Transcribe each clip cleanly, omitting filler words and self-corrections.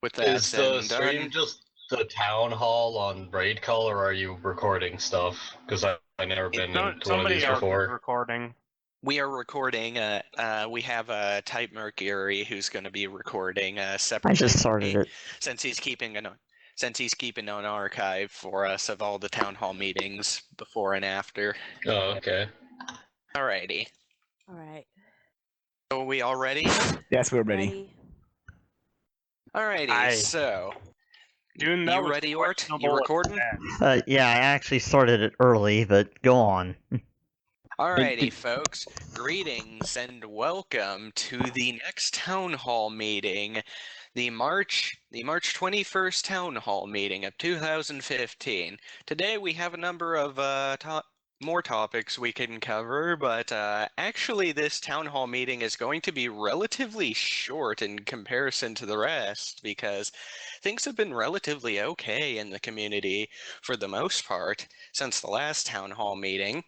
With that Is the said stream and done, just the town hall on Braid Call, or are you recording stuff? Because I've never been into one of these Somebody else is before. recording. we are recording. We have Type Mercury who's going to be recording I separately. just started it. Since he's keeping an archive for us of all the town hall meetings before and after. Oh, okay. Alrighty. All right. So are we all ready? Yes, we're ready. Alrighty. Aye. So June, that you was ready, Ort? questionable You at recording? best. Yeah, I actually started it early, but go on. Alrighty, folks. Greetings and welcome to the next town hall meeting, the March 21st town hall meeting of 2015. Today we have a number of more topics we can cover, but actually this town hall meeting is going to be relatively short in comparison to the rest because things have been relatively okay in the community for the most part since the last town hall meeting.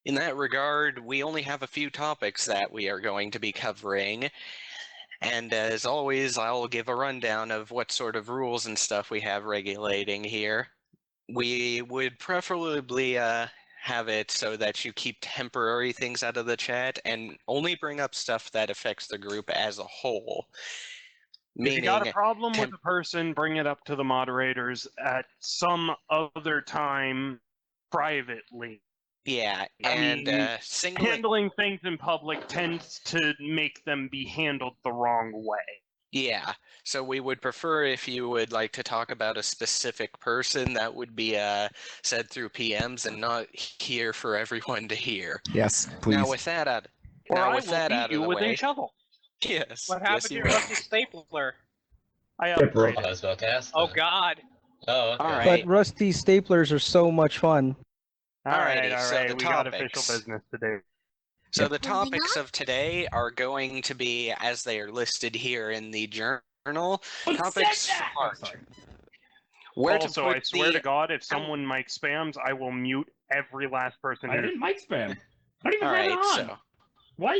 In that regard, we only have a few topics that we are going to be covering, and as always, I'll give a rundown of what sort of rules and stuff we have regulating here. We would preferably have it so that you keep temporary things out of the chat and only bring up stuff that affects the group as a whole. If you got a Meaning, problem with a person, bring it up to the moderators at some other time privately. yeah, I and mean, singling. Handling things in public tends to make them be handled the wrong way. Yeah, so we would prefer if you would like to talk about a specific person that would be said through PMs and not here for everyone to hear. Yes, please. Now with that out, Or now I with will that beat out you of the with a way, shovel. yes, What yes happened to you your will. rusty stapler? I I upgraded. was about to ask. Oh that. God! Oh, okay. All right. But rusty staplers are so much fun. Alrighty, All so right, the we got topics. official business to do. So the topics of today are going to be, as they are listed here in the journal, topics Oh, sorry. where Also, to put I swear the... to God, if someone mic spams, I will mute every last person I who. didn't mic spam. I don't even have Alright, it on. so Why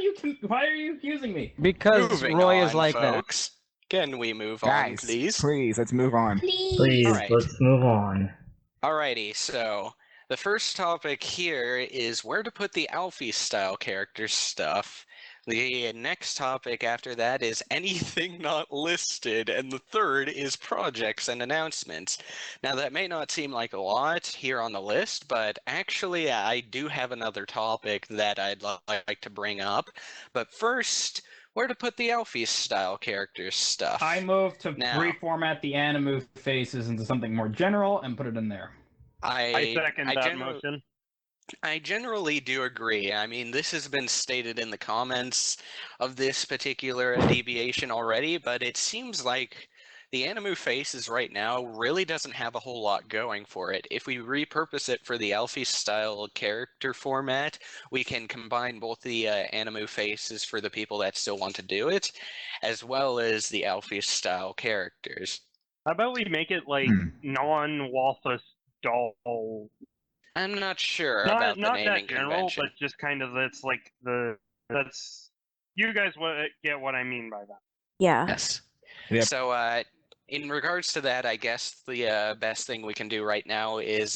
are you accusing me? Because moving Roy on, is like folks. Can we move on, Guys, please? let's move on. Please, Alright. let's move on. Alrighty, so the first topic here is where to put the Alfie-style character stuff. The next topic after that is anything not listed, and the third is projects and announcements. Now that may not seem like a lot here on the list, but actually I do have another topic that I'd like to bring up. But first, where to put the Alfie-style character stuff. I move to Now- reformat the Animu faces into something more general and put it in there. I second that motion. I generally do agree. I mean, this has been stated in the comments of this particular deviation already, but it seems like the Animu Faces right now really doesn't have a whole lot going for it. If we repurpose it for the Alfie-style character format, we can combine both the Animu Faces for the people that still want to do it, as well as the Alfie-style characters. How about we make it like non-Walthus doll? I'm not sure about the Not naming that general, convention. but just kind of that's. You guys get what I mean by that. Yeah. Yes. Yep. So, in regards to that, I guess the best thing we can do right now is,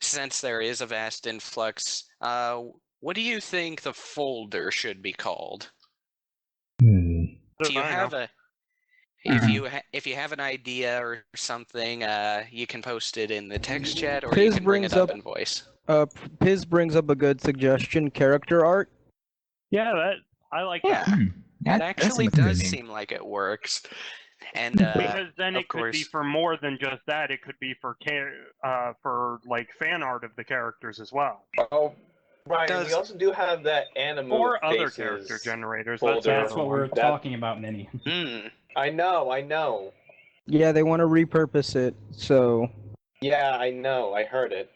since there is a vast influx, what do you think the folder should be called? Do you have a? If you have an idea or something, you can post it in the text chat, or you Piz can bring it brings up up- in voice. Piz brings up a good suggestion, character art. Yeah, I like Yeah, that. that That's actually a good does name. seem like it works. And Because then of it could be course, for more than just that. It could be for like fan art of the characters as well, Oh, Ryan, Does- we also do have that Animu or other Faces character generators. folder. That's what we're That- talking about, Minnie. I know. Yeah, they want to repurpose it, so Yeah, I know. I heard it.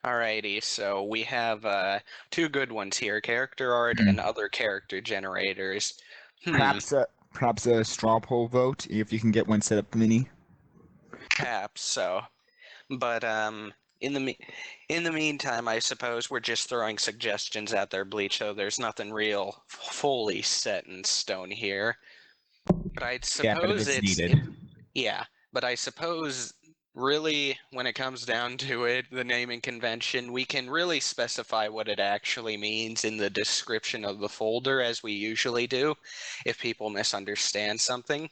Alrighty, so we have two good ones here: character art and other character generators. Perhaps a straw poll vote if you can get one set up, Mini. Perhaps so, but in the meantime, I suppose we're just throwing suggestions out there, Bleach. So there's nothing real fully set in stone here. But I'd Yeah, but if suppose it's needed. yeah, but I suppose really when it comes down to it, the naming convention, we can really specify what it actually means in the description of the folder as we usually do if people misunderstand something.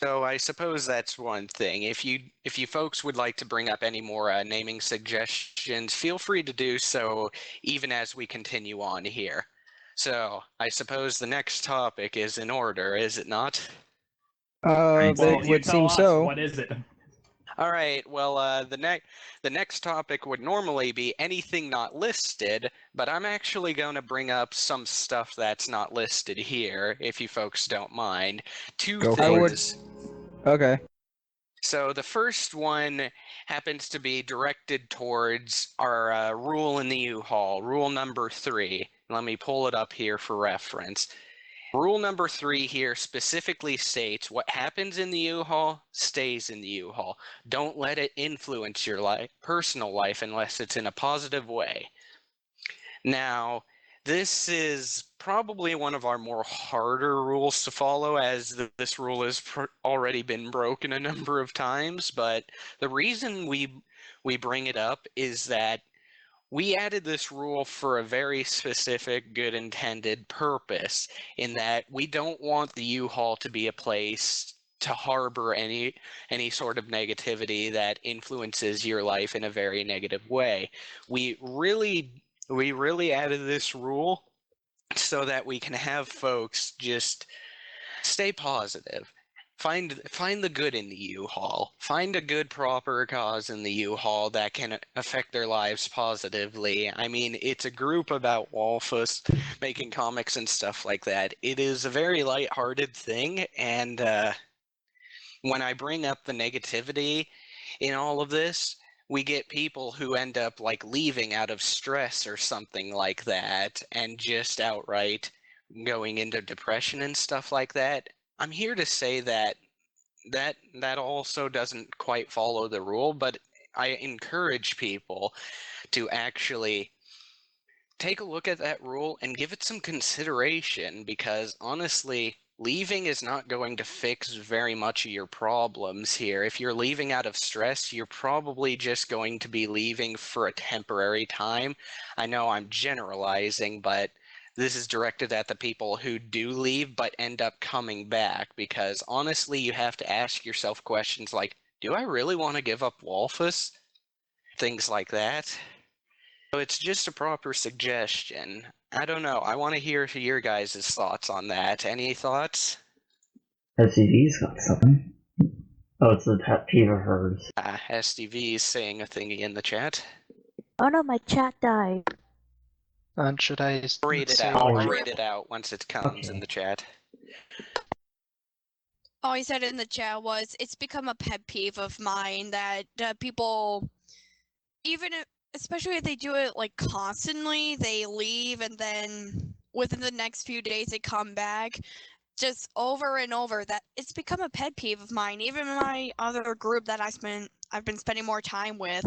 So I suppose that's one thing. If you folks would like to bring up any more naming suggestions, feel free to do so even as we continue on here. So I suppose the next topic is in order, is it not? Well, It you would tell seem us. so. What is it? All right. Well, the next topic would normally be anything not listed, but I'm actually going to bring up some stuff that's not listed here, if you folks don't mind. Two Go for things. Okay. So the first one happens to be directed towards our rule in the U-Haul, rule number 3. Let me pull it up here for reference. Rule number 3 here specifically states what happens in the U-Haul stays in the U-Haul. Don't let it influence your personal life unless it's in a positive way. Now, this is probably one of our more harder rules to follow, as this rule has already been broken a number of times, but the reason we bring it up is that we added this rule for a very specific, good intended purpose, in that we don't want the U-Haul to be a place to harbor any sort of negativity that influences your life in a very negative way. We really added this rule so that we can have folks just stay positive. Find the good in the U-Haul. Find a good proper cause in the U-Haul that can affect their lives positively. I mean, it's a group about Walfus making comics and stuff like that. It is a very lighthearted thing, and when I bring up the negativity in all of this, we get people who end up like leaving out of stress or something like that, and just outright going into depression and stuff like that. I'm here to say that also doesn't quite follow the rule, but I encourage people to actually take a look at that rule and give it some consideration, because honestly, leaving is not going to fix very much of your problems here. If you're leaving out of stress, you're probably just going to be leaving for a temporary time. I know I'm generalizing, but this is directed at the people who do leave but end up coming back, because honestly, you have to ask yourself questions like, do I really want to give up Walfus? Things like that. So it's just a proper suggestion. I don't know. I want to hear your guys' thoughts on that. Any thoughts? SCV's got something. Oh, it's a pet peeve of hers. SDV is saying a thingy in the chat. Oh no, my chat died. And should I Read it say out. I'll Read it out once it comes in Okay. the chat. All he said in the chat was, it's become a pet peeve of mine that people, even if, especially if they do it like constantly, they leave and then within the next few days they come back, just over and over. That it's become a pet peeve of mine. Even my other group that I've been spending more time with.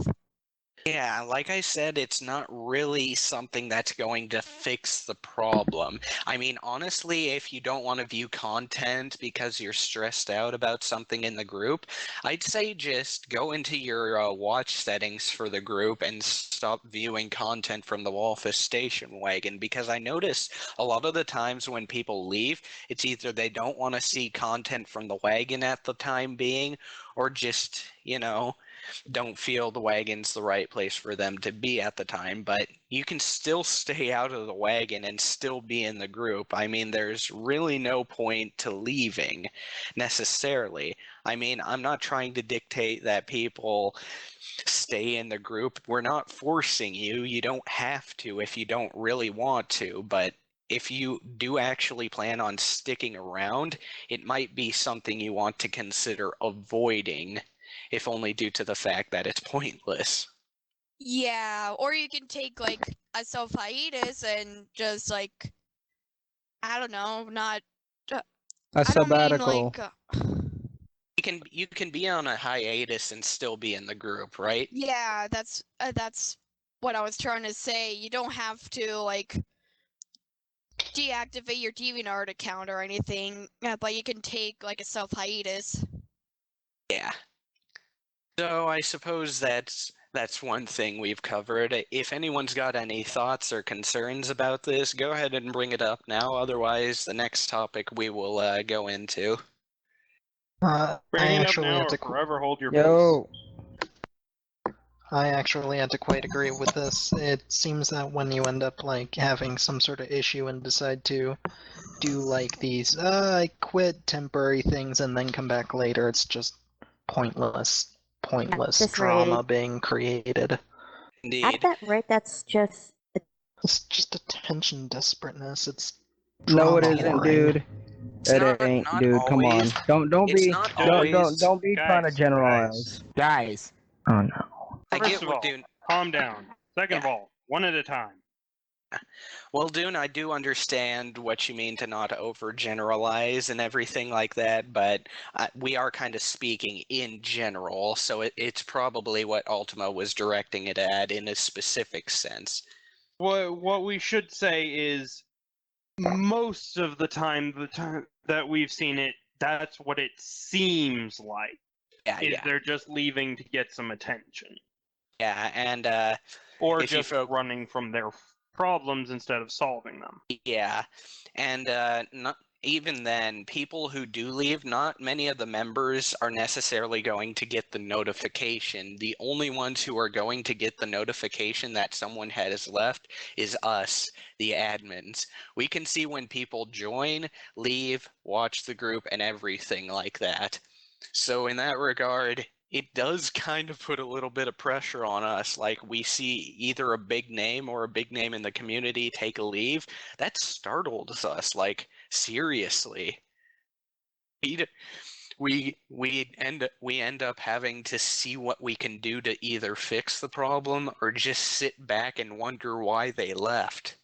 Yeah, like I said, it's not really something that's going to fix the problem. I mean, honestly, if you don't want to view content because you're stressed out about something in the group, I'd say just go into your watch settings for the group and stop viewing content from the Walfus station wagon, because I notice a lot of the times when people leave, it's either they don't want to see content from the wagon at the time being, or just, don't feel the wagon's the right place for them to be at the time. But you can still stay out of the wagon and still be in the group. I mean, there's really no point to leaving necessarily. I mean, I'm not trying to dictate that people stay in the group. We're not forcing you. You don't have to if you don't really want to, but if you do actually plan on sticking around, it might be something you want to consider avoiding, if only due to the fact that it's pointless. Yeah, or you can take like a self hiatus and just like, I don't know, not. A I don't mean sabbatical. like. You can be on a hiatus and still be in the group, right? Yeah, that's what I was trying to say. You don't have to like deactivate your DeviantArt account or anything, but you can take like a self hiatus. Yeah. So I suppose that's one thing we've covered. If anyone's got any thoughts or concerns about this, go ahead and bring it up now. Otherwise, the next topic we will go into. Bring I it up actually now had or to. forever hold your peace. Yo, I actually had to quite agree with this. It seems that when you end up like having some sort of issue and decide to do like these I quit temporary things and then come back later, it's just pointless just drama rage. being created. At Indeed. that rate, that's just It's just attention desperateness. It's no, it drama isn't, whoring. dude. It's It not ain't, always. Come on. Don't It's be not Guys, always. don't be trying to guys, generalize. Guys, Oh no. I First get of what all, Dune. calm down. Second of all, one at a time. Well, Dune, I do understand what you mean to not overgeneralize and everything like that, but we are kind of speaking in general, so it's probably what Ultima was directing it at in a specific sense. What we should say is, most of the time that we've seen it, that's what it seems like. Yeah, They're just leaving to get some attention, yeah, and or if you just running from their problems instead of solving them. yeah, and not even then, people who do leave, not many of the members are necessarily going to get the notification. The only ones who are going to get the notification that someone has left is us, the admins. We can see when people join, leave, watch the group, and everything like that. So in that regard, it does kind of put a little bit of pressure on us. Like, we see either a big name or a big name in the community take a leave. That startles us, like, seriously. We end up having to see what we can do to either fix the problem or just sit back and wonder why they left.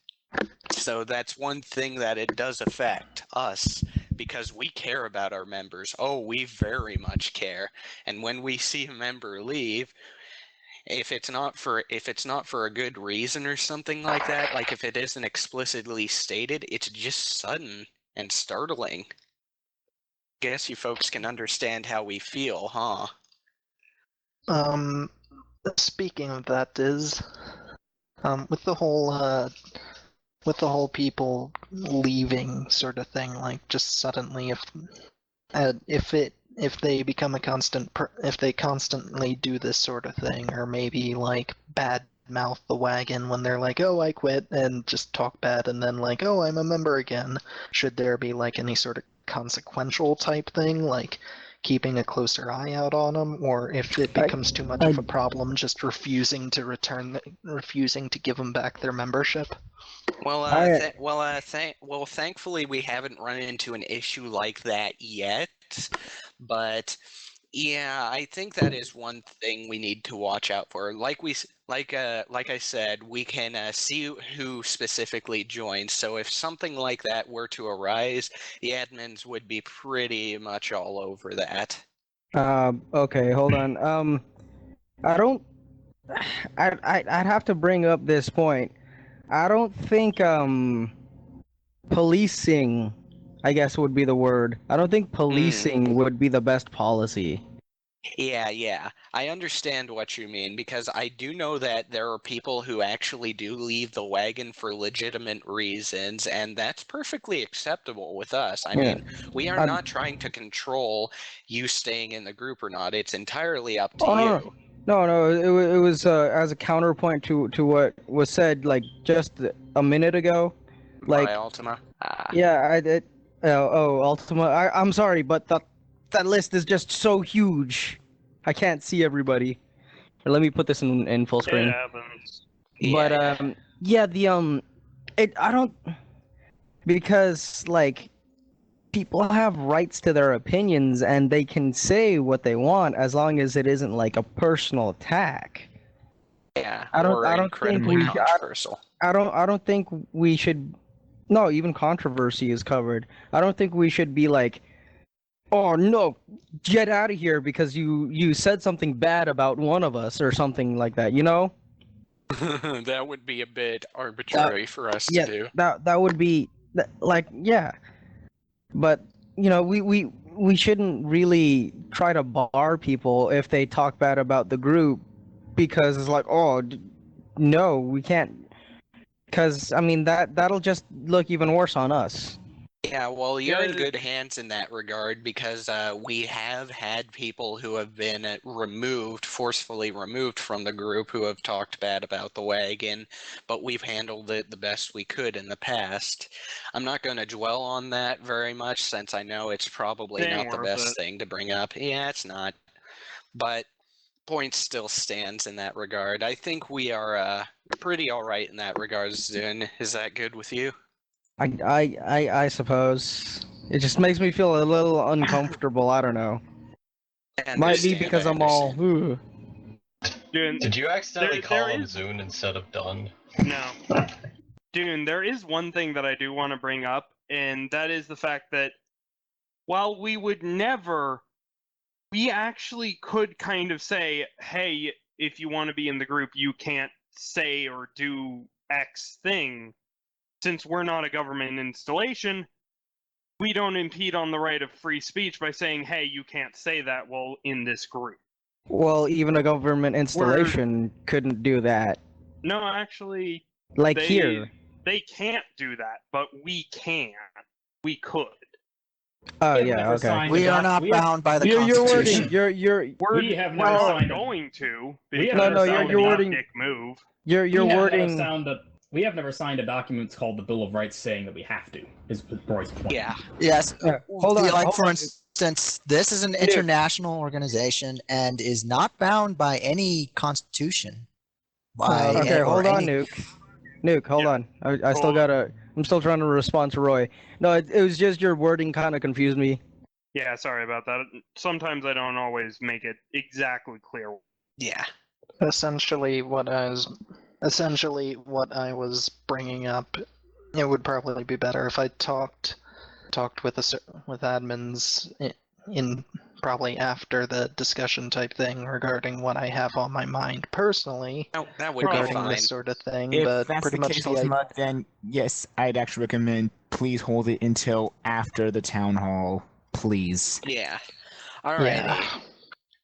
So that's one thing that it does affect us, because we care about our members. Oh, we very much care. And when we see a member leave, if it's not for a good reason or something like that, like if it isn't explicitly stated, it's just sudden and startling. Guess you folks can understand how we feel, huh? Speaking of that, with the whole people leaving sort of thing, like just suddenly, if they become a constant, if they constantly do this sort of thing, or maybe like bad mouth the wagon when they're like, oh, I quit, and just talk bad, and then like, oh, I'm a member again, should there be like any sort of consequential type thing, like keeping a closer eye out on them, or if it becomes too much of a problem, just refusing to give them back their membership? Well, thankfully we haven't run into an issue like that yet, but yeah, I think that is one thing we need to watch out for. Like I said, we can see who specifically joins. So if something like that were to arise, the admins would be pretty much all over that. Okay, hold on. I'd have to bring up this point. I don't think policing, I guess would be the word. I don't think policing would be the best policy. Yeah. I understand what you mean, because I do know that there are people who actually do leave the wagon for legitimate reasons, and that's perfectly acceptable with us. I mean, we are not trying to control you staying in the group or not. It's entirely up to you. No, it was as a counterpoint to what was said like just a minute ago. Like by Ultima. Yeah, Ultima. I'm sorry, but that list is just so huge. I can't see everybody. Let me put this in full screen. It happens. But I don't, because like people have rights to their opinions and they can say what they want as long as it isn't like a personal attack. Yeah, I don't think we controversial. I don't think we should. No, even controversy is covered. I don't think we should be like, oh no, get out of here because you said something bad about one of us or something like that, you know? That would be a bit arbitrary for us to do. That would be Like, yeah. But we shouldn't really try to bar people if they talk bad about the group, because it's like, oh, no, we can't. Because I mean that'll just look even worse on us. Yeah, well, you're in Yeah, good hands in that regard because we have had people who have been forcefully removed from the group who have talked bad about the wagon, but we've handled it the best we could in the past. I'm not going to dwell on that very much since I know it's probably It ain't not the worth best it. thing to bring up. Yeah, it's not. But point still stands in that regard. I think we are pretty all right in that regard, Zune. Is that good with you? I suppose it just makes me feel a little uncomfortable. I don't know. I Might be understand, because I I'm all. understand. Dune, Did you accidentally there call him is- Zune instead of Dun? No. Dune, there is one thing that I do want to bring up, and that is the fact that while we would never, we actually could kind of say, hey, if you want to be in the group, you can't say or do X thing. Since we're not a government installation, we don't impede on the right of free speech by saying, hey, you can't say that while in this group. Well, even a government installation couldn't do that. No, actually, Like here. they can't do that, but we can. We could. Oh We have yeah, never okay. signed We a are doc- not we have- bound by the Your Constitution. wording, We have never We're signed not a- going to. We have Because never No, signed that a would be a wording- dick move. your wording. We have never signed a document called the Bill of Rights saying that we have to. Is Roy's point? Yeah. Yes. Hold on, Like, hold for on. instance, this is an international organization and is not bound by any constitution. Okay, hold on, Nuke. Nuke, hold Yeah. on. I still gotta. I'm still trying to respond to Roy. No, it was just your wording kind of confused me. Yeah, sorry about that. Sometimes I don't always make it exactly clear. Yeah. Essentially, what I was bringing up, it would probably be better if I talked with admins in probably after the discussion type thing regarding what I have on my mind personally Oh, that would be regarding fine. this sort of thing. If but that's pretty the much case, the Ultimate, then yes, I'd actually recommend please hold it until after the town hall, please. Yeah. Alrighty. yeah.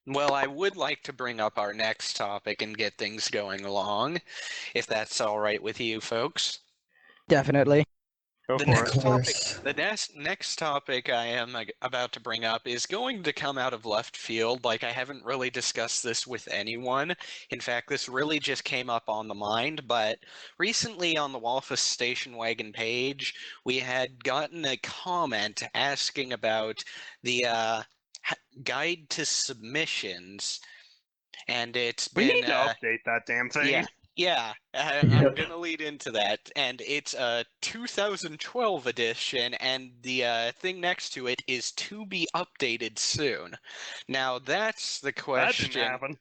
Well, I would like to bring up our next topic and get things going along, if that's all right with you folks. Definitely. Go The for next it. topic, next topic I am about to bring up is going to come out of left field. Like, I haven't really discussed this with anyone. In fact, this really just came up on the mind. But recently on the Walfus Station Wagon page, we had gotten a comment asking about the guide to submissions, and it's We been need to update that damn thing. yeah, I'm Yep. gonna lead into that, and it's a 2012 edition, and the thing next to it is to be updated soon. Now that's the That question. didn't happen.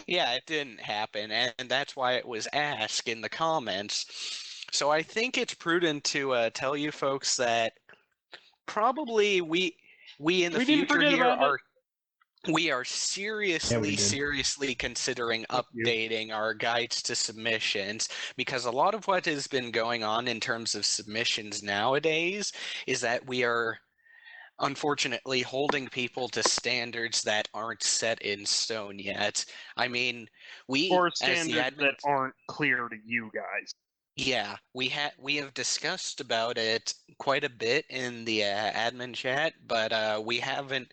Yeah, it didn't happen, and that's why it was asked in the comments. So I think it's prudent to tell you folks that probably we in the We didn't future forget here about it. we are seriously did. considering Thank you. updating our guides to submissions, because a lot of what has been going on in terms of submissions nowadays is that we are unfortunately holding people to standards that aren't set in stone yet. I mean, we Or as the standards that admins, aren't clear to you guys. yeah, we have discussed about it quite a bit in the admin chat, but we haven't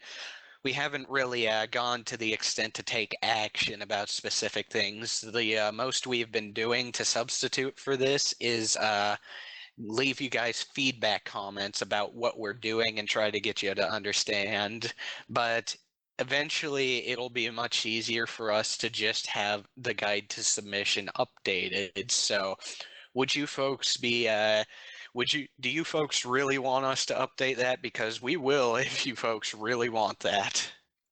really gone to the extent to take action about specific things. The most we've been doing to substitute for this is leave you guys feedback comments about what we're doing and try to get you to understand. But eventually it'll be much easier for us to just have the guide to submission updated. So would you folks be do you folks really want us to update that? Because we will if you folks really want that.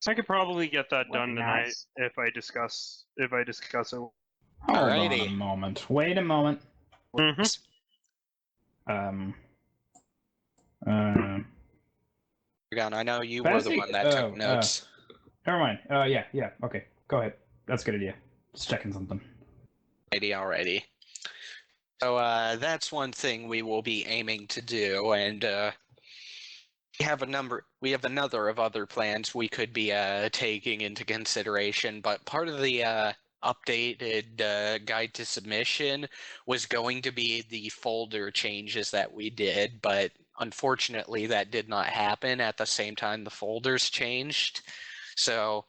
I could probably get that What done tonight nice. if I discuss it. Hold on Alrighty. a moment. Wait a moment. Mm-hmm. Gun, I know you were the one that took notes. Never mind. Yeah. Okay. Go ahead. That's a good idea. Just checking something. Alrighty. So that's one thing we will be aiming to do, and we have another of other plans we could be taking into consideration, but part of the updated guide to submission was going to be the folder changes that we did, but unfortunately that did not happen at the same time the folders changed. So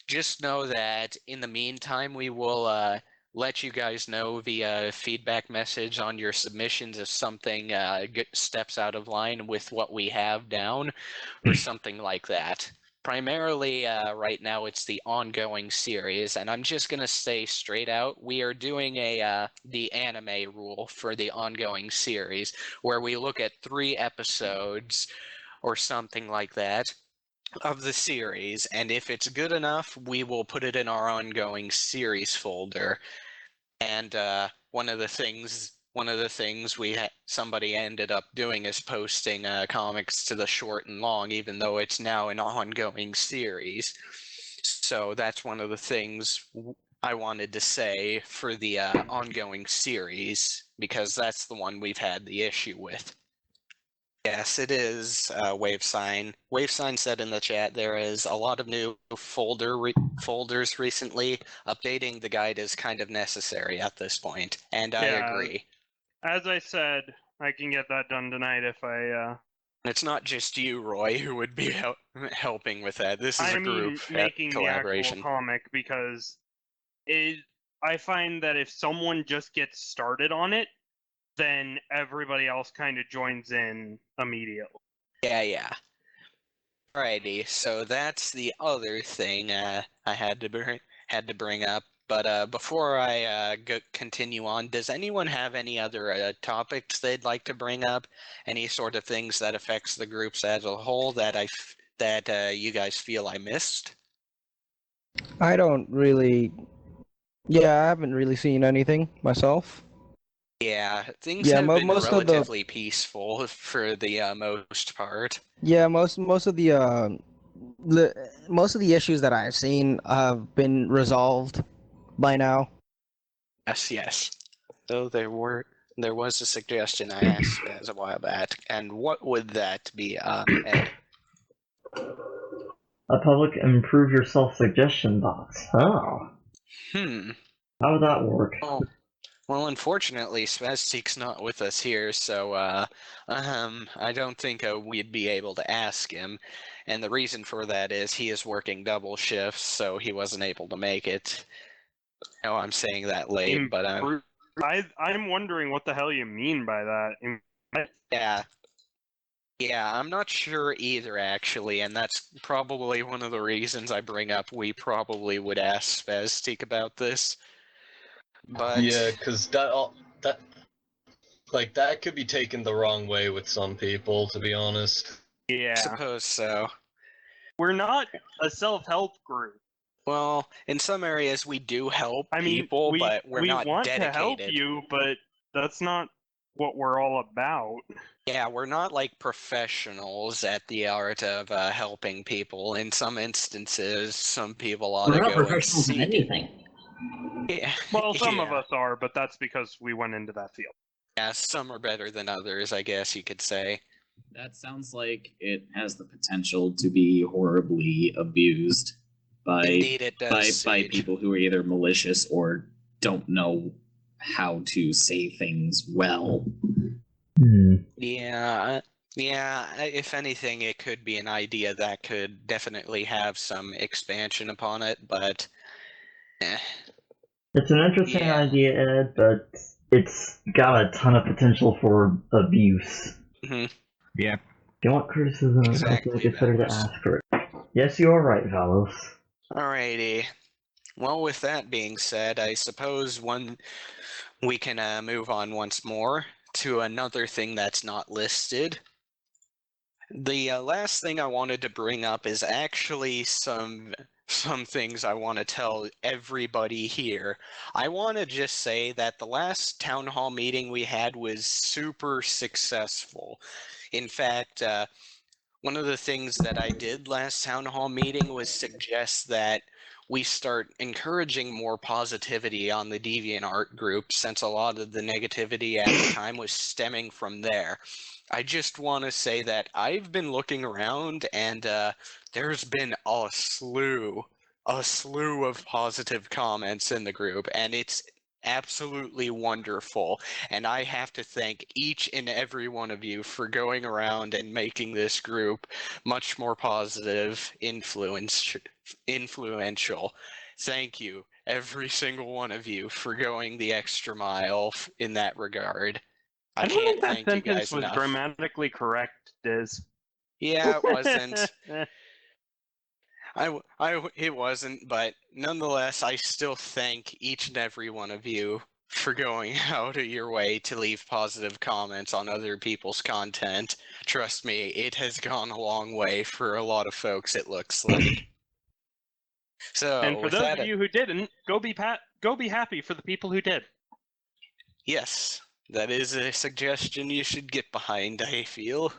just know that in the meantime, we will let you guys know via feedback message on your submissions if something steps out of line with what we have down or something like that. Primarily, right now, it's the ongoing series, and I'm just going to say straight out, we are doing the anime rule for the ongoing series, where we look at 3 episodes or something like that of the series, and if it's good enough, we will put it in our ongoing series folder. And one of the things somebody ended up doing is posting comics to the short and long, even though it's now an ongoing series. So that's one of the things I wanted to say for the ongoing series, because that's the one we've had the issue with. Yes, it is, WaveSign. WaveSign said in the chat there is a lot of new folders recently. Updating the guide is kind of necessary at this point, and I agree. As I said, I can get that done tonight if I... It's not just you, Roy, who would be helping with that. This is a group making collaboration. the actual comic, because I find that if someone just gets started on it, then everybody else kind of joins in immediately. Yeah. Alrighty, so that's the other thing I had to bring up. But before I continue on, does anyone have any other topics they'd like to bring up? Any sort of things that affects the groups as a whole that you guys feel I missed? I don't really. Yeah, I haven't really seen anything myself. Yeah, things have been relatively peaceful for the most part. Yeah, most of the issues that I've seen have been resolved by now. Yes. So there was a suggestion I asked as a while back, and what would that be, Ed? A public improve yourself suggestion box. Oh. How would that work? Well, unfortunately, Spaztik's not with us here, so I don't think we'd be able to ask him. And the reason for that is he is working double shifts, so he wasn't able to make it. I know I'm saying that late, but I'm wondering what the hell you mean by that. Yeah, I'm not sure either, actually, and that's probably one of the reasons I bring up we probably would ask Spaztik about this. But yeah, because that could be taken the wrong way with some people, to be honest. Yeah. I suppose so. We're not a self-help group. Well, in some areas we do help people, but we're not want dedicated. to help you, but that's not what we're all about. Yeah, we're not like professionals at the art of helping people. In some instances, some people ought to go and seek anything. Yeah. Well, some of us are, but that's because we went into that field. Yeah, some are better than others, I guess you could say. That sounds like it has the potential to be horribly abused by Indeed it does, by people who are either malicious or don't know how to say things well. Yeah, if anything, it could be an idea that could definitely have some expansion upon it, but It's an interesting idea, Ed, but it's got a ton of potential for abuse. Yeah. If you want criticism, I think it's better to ask for it. Yes, you are right, Valos. Alrighty. Well, with that being said, I suppose we can move on once more to another thing that's not listed. The last thing I wanted to bring up is actually some things I want to tell everybody here. I want to just say that the last town hall meeting we had was super successful. In fact, one of the things that I did last town hall meeting was suggest that we start encouraging more positivity on the DeviantArt group, since a lot of the negativity at the time was stemming from there. I just want to say that I've been looking around, and there's been a slew of positive comments in the group, and it's absolutely wonderful. And I have to thank each and every one of you for going around and making this group much more positive, influential. Thank you, every single one of you, for going the extra mile in that regard. I don't can't think that thank you sentence guys was enough. grammatically correct, Diz. Yeah, it wasn't. It wasn't, but nonetheless, I still thank each and every one of you for going out of your way to leave positive comments on other people's content. Trust me, it has gone a long way for a lot of folks, it looks like. So, And for with those that, of you who didn't, go be happy for the people who did. yes, that is a suggestion you should get behind, I feel.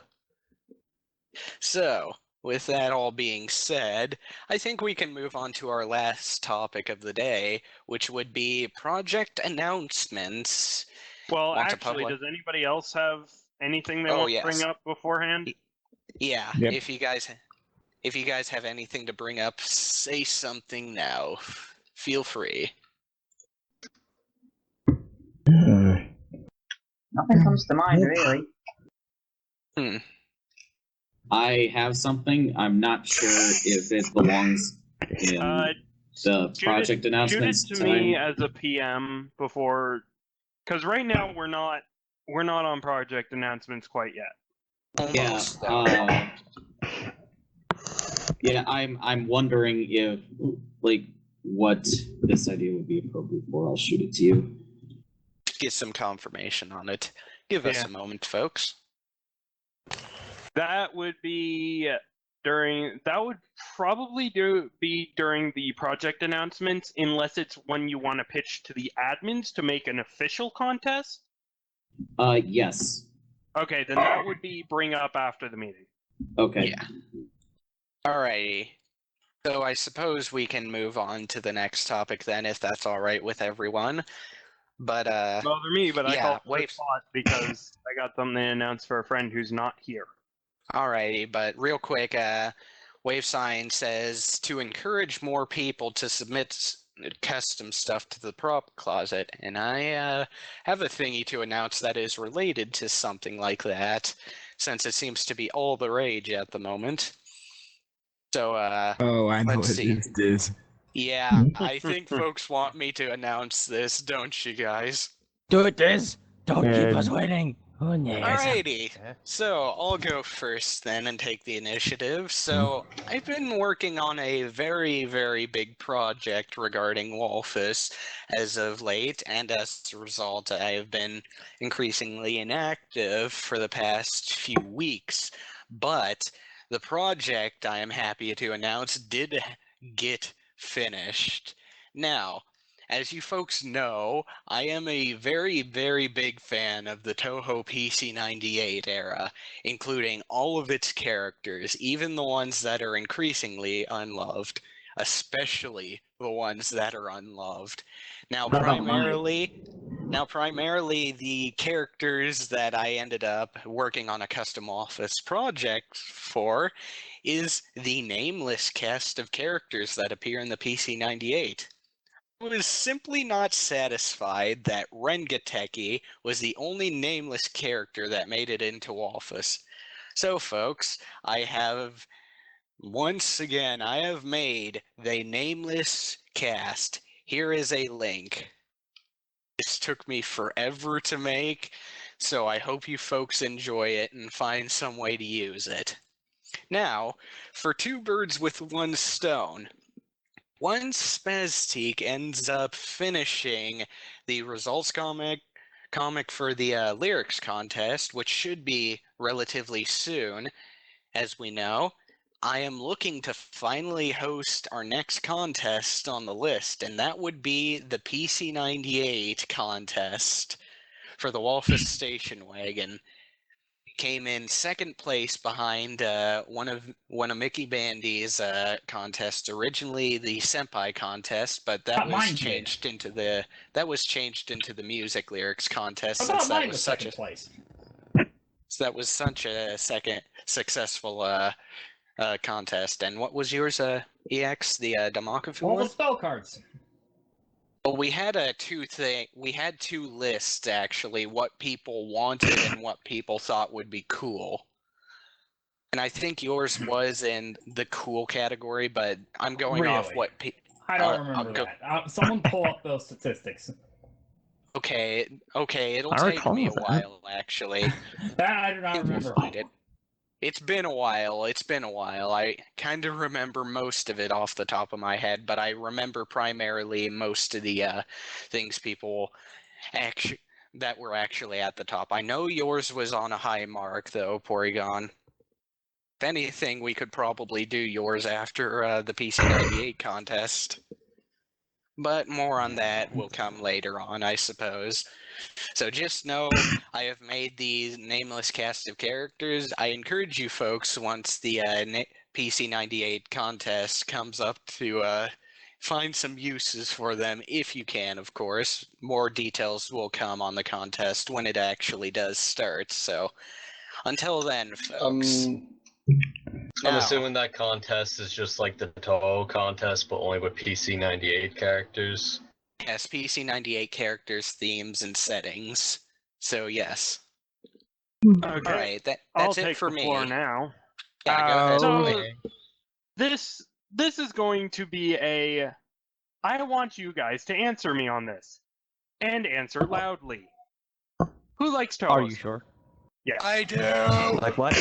So, with that all being said, I think we can move on to our last topic of the day, which would be project announcements. Well, actually, does anybody else have anything they want to bring up beforehand? Yeah, Yep. if you guys have anything to bring up, say something now. Feel free. Nothing comes to mind, really. I have something. I'm not sure if it belongs in the project announcements. Shoot it to me as a PM before, because right now we're not on project announcements quite yet. Yeah, I'm wondering if what this idea would be appropriate for. I'll shoot it to you. Get some confirmation on it. Give us a moment, folks. That would be probably be during the project announcements, unless it's when you want to pitch to the admins to make an official contest. Yes. Okay, then that would be bring up after the meeting. Okay. Yeah. Alrighty. So I suppose we can move on to the next topic then, if that's all right with everyone. But bother me, but I yeah, called the spot because I got something to announce for a friend who's not here. Alrighty, but real quick, WaveSign says to encourage more people to submit custom stuff to the prop closet, and I have a thingy to announce that is related to something like that, since it seems to be all the rage at the moment. So, oh, I know let's what see. this is. Yeah, I think folks want me to announce this, don't you guys? Do it, Diz. Don't keep us waiting. Oh, yes. Alrighty, so I'll go first then and take the initiative. So I've been working on a very, very big project regarding Walfus as of late, and as a result I have been increasingly inactive for the past few weeks. But the project, I am happy to announce, did get finished. Now, as you folks know, I am a very, very big fan of the Toho PC98 era, including all of its characters, even the ones that are increasingly unloved, especially the ones that are unloved. Now, primarily, the characters that I ended up working on a custom office project for is the nameless cast of characters that appear in the PC98. I was simply not satisfied that Rengateki was the only nameless character that made it into Walfus. So, folks, once again, I have made the nameless cast. Here is a link. This took me forever to make, so I hope you folks enjoy it and find some way to use it. Now, for two birds with one stone, once Spaztique ends up finishing the results comic for the lyrics contest, which should be relatively soon, as we know, I am looking to finally host our next contest on the list, and that would be the PC98 contest for the Walfus Station Wagon. came in second place behind one of Mickey Bandy's contests. Originally the Senpai contest, but that was changed into the music lyrics contest since that was such a place. So that was such a second successful contest. And what was yours, EX? The Damakufu All one? the spell cards. Well, we had two lists actually, what people wanted and what people thought would be cool. And I think yours was in the cool category, but I'm going off what I don't remember that. Someone pull up those statistics. Okay, it'll I take recall me a that. while actually. That I do not remember. Find it. It's been a while. I kind of remember most of it off the top of my head, but I remember primarily most of the things people that were actually at the top. I know yours was on a high mark, though, Porygon. If anything, we could probably do yours after the PC98 contest. But more on that will come later on, I suppose. So just know I have made these nameless cast of characters. I encourage you folks, once the PC98 contest comes up, to find some uses for them, if you can, of course. More details will come on the contest when it actually does start. So until then, folks. I'm assuming that contest is just like the Toho contest, but only with PC98 characters. Yes, PC98 characters, themes, and settings. So yes. Okay. All right, that's I'll it take for the me. floor now. Yeah, go ahead. So this is going to be a. I want you guys to answer me on this, and answer loudly. Who likes Toho? Are you sure? Yes. I do. Like what?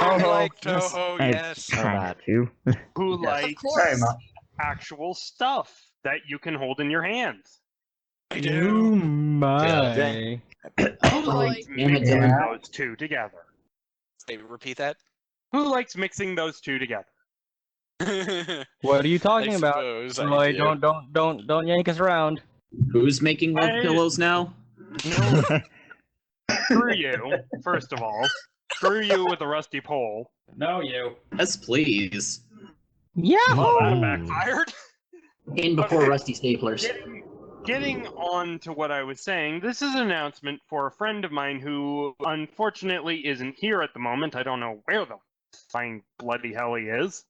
I like Toho, yes. Who likes Very much. actual stuff that you can hold in your hands? I do. My. Who likes mixing those two together? They repeat that? Who likes mixing those two together? What are you talking I about? suppose I Roy, do. don't yank us around. Who's making love pillows now? Screw you, first of all. Screw you with a rusty pole. No, you. Yes, please. Yeah. Well, that backfired. In before rusty staplers. Getting on to what I was saying, this is an announcement for a friend of mine who unfortunately isn't here at the moment. I don't know where the fine bloody hell he is.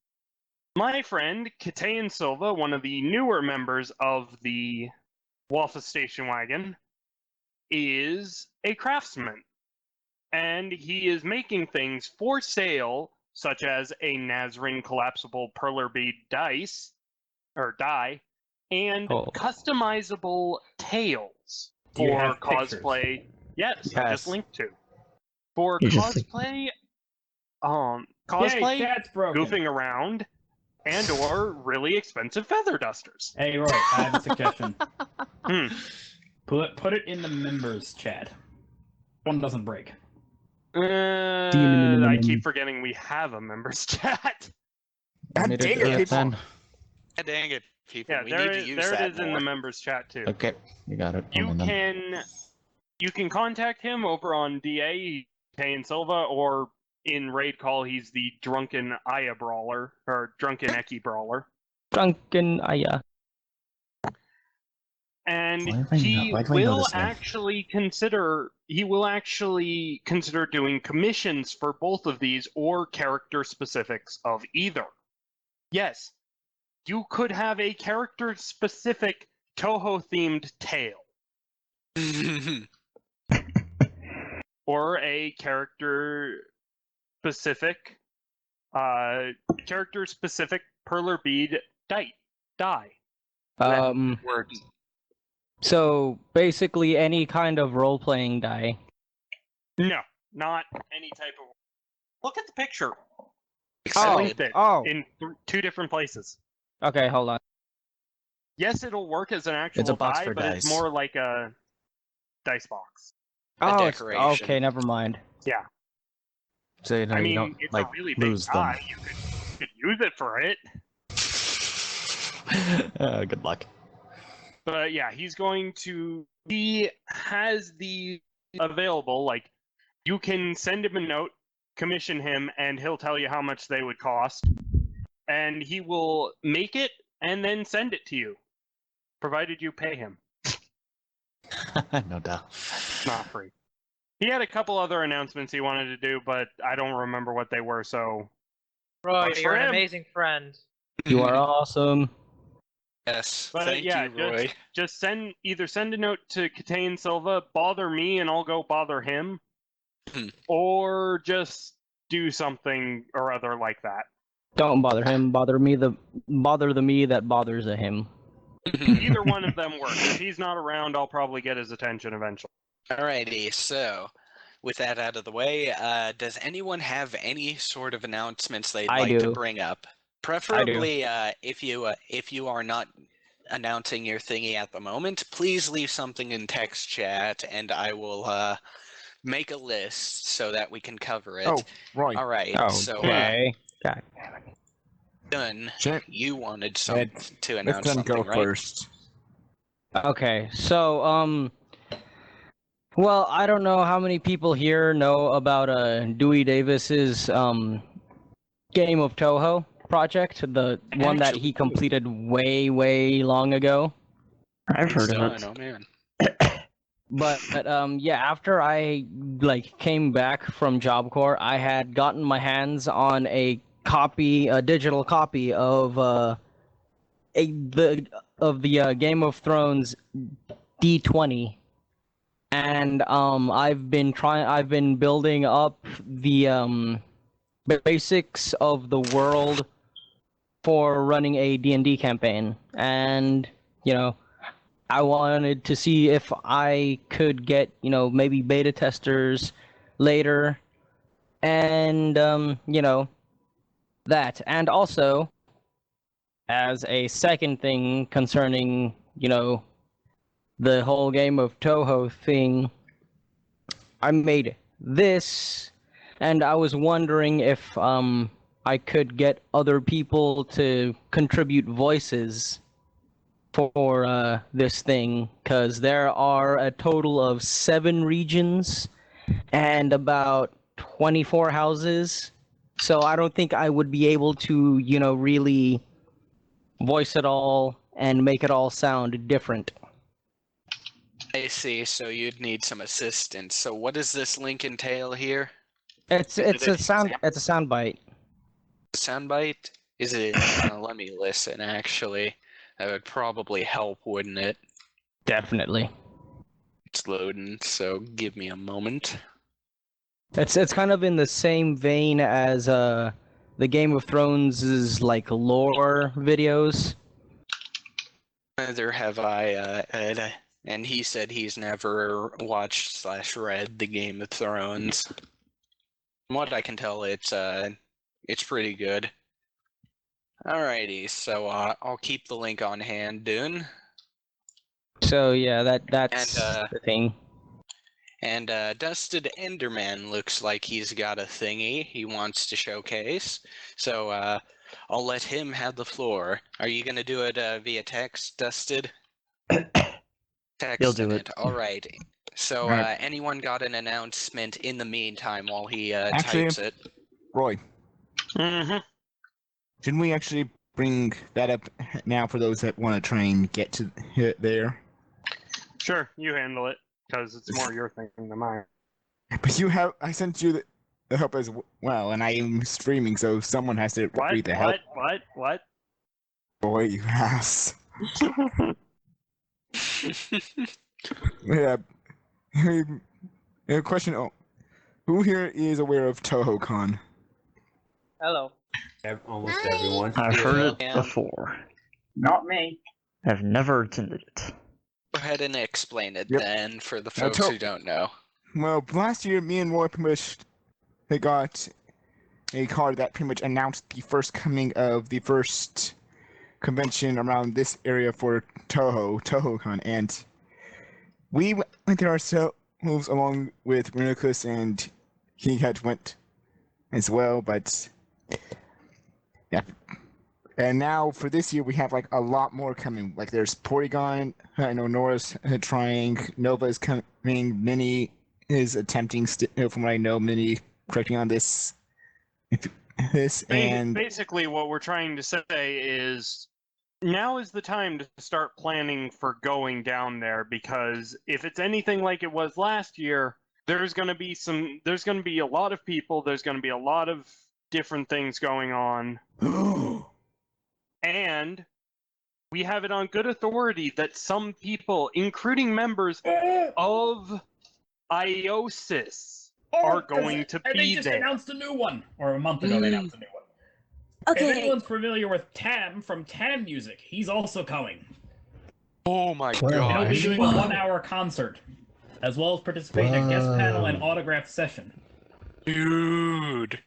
My friend, Kitayan Silva, one of the newer members of the Waffle Station Wagon, is a craftsman. And he is making things for sale, such as a Nazrin collapsible perler bead die, and customizable tails Do you for have cosplay. Yes, I just Yes. linked to. For You just- cosplay, Yay, cat's broken. goofing around, and or really expensive feather dusters. Hey, Roy, I have a suggestion. Hmm. Put it in the members chat. One doesn't break. I keep forgetting we have a members chat. God dang it, people. God dang it, people. Yeah, We there need to it- use there that it is in more. the members chat too. Okay, you got it. You Hold on then. can contact him over on DA Kitayan Silva, or in raid call he's the drunken Aya brawler or drunken Eki brawler, Drunken Aya. and Why do I he know will this name? actually consider doing commissions for both of these or character specifics of either. Yes, you could have a character specific Toho themed tail. Or a character specific perler bead die. Words. So basically any kind of role-playing die. No, not any type of. Look at the picture. I Oh, linked it oh. in two different places. Okay, hold on. Yes, it'll work as an actual It's a box die, for but dice. it's more like a dice box. Oh, decoration. okay, never mind. Yeah, So you know, I you mean, don't it's like a really big lose them. die. You could use it for it. Good luck. But yeah, he has the available, like, you can send him a note, commission him, and he'll tell you how much they would cost. And he will make it and then send it to you, provided you pay him. No doubt. Not free. He had a couple other announcements he wanted to do, but I don't remember what they were, so... Roy, Bucks you're for an him. amazing friend. You are awesome. Yes, But thank yeah, you, Roy. just either send a note to Katane Silva, bother me, and I'll go bother him, or just do something or other like that. Don't bother him. Bother the me that bothers him. Either one of them works. If he's not around, I'll probably get his attention eventually. Alrighty, so with that out of the way, does anyone have any sort of announcements they'd I like to do. bring up? Preferably, if you are not announcing your thingy at the moment, please leave something in text chat, and I will make a list so that we can cover it. Oh, right. All right. So, Okay. God. Done. Check. You wanted to Let announce them something, go right? first. Okay, so, well, I don't know how many people here know about Dewey Davis's Game of Toho project, the one that he completed way, way long ago. I've heard of it. Oh man. But yeah, after I came back from Job Corps, I had gotten my hands on a digital copy of the Game of Thrones D20, and I've been building up the basics of the world for running a D&D campaign, and I wanted to see if I could get, maybe beta testers later, and, that. And also, as a second thing concerning, the whole Game of Toho thing, I made this, and I was wondering if, I could get other people to contribute voices for this thing, because there are a total of 7 regions and about 24 houses, so I don't think I would be able to, really voice it all and make it all sound different. I see. So you'd need some assistance. So what does this link entail here? It's a soundbite. Soundbite? Is it? Let me listen. Actually, that would probably help, wouldn't it? Definitely. It's loading, so give me a moment. It's kind of in the same vein as the Game of Thrones' lore videos. Neither have I, Ed. And he said he's never watched/read the Game of Thrones. From what I can tell, it's pretty good. Alrighty, so I'll keep the link on hand, Dune. So yeah, that's the thing. And Dusted Enderman looks like he's got a thingy he wants to showcase. So I'll let him have the floor. Are you gonna do it via text, Dusted? Text. He'll do it. All right. So Right. anyone got an announcement in the meantime while he Actually, types it? Roy, Mm-hmm. shouldn't we actually bring that up now for those that want to try and get to it there? Sure, you handle it, because it's more your thing than mine. But I sent you the help as well, and I am streaming, so someone has to read the help. What? Boy, you ass. Yeah. A question. Oh, who here is aware of TohoCon? Hello. Almost everyone. I've heard it Yeah. before. Not me. I've never attended it. Go ahead and explain it Yep. then for the Now, folks who don't know. Well, last year, me and Roy pretty much got a card that pretty much announced the first coming of the first convention around this area for TohoCon, and we went there ourselves along with Renicus, and he had went as well, but yeah. And now for this year, we have a lot more coming. There's Porygon, I know Nora's trying, Nova's coming, Mini, is attempting, from what I know, Mini, correct me on this. Basically, what we're trying to say is now is the time to start planning for going down there, because if it's anything like it was last year, there's going to be a lot of people, there's going to be a lot of different things going on. And we have it on good authority that some people, including members of IOSIS, are going to and be they just there. announced a new one, or a month ago they announced a new one. Okay. If anyone's familiar with Tam from Tam Music, he's also coming. Oh my And he'll be gosh. doing a 1-hour concert, as well as participating in a guest panel and autograph session. Dude.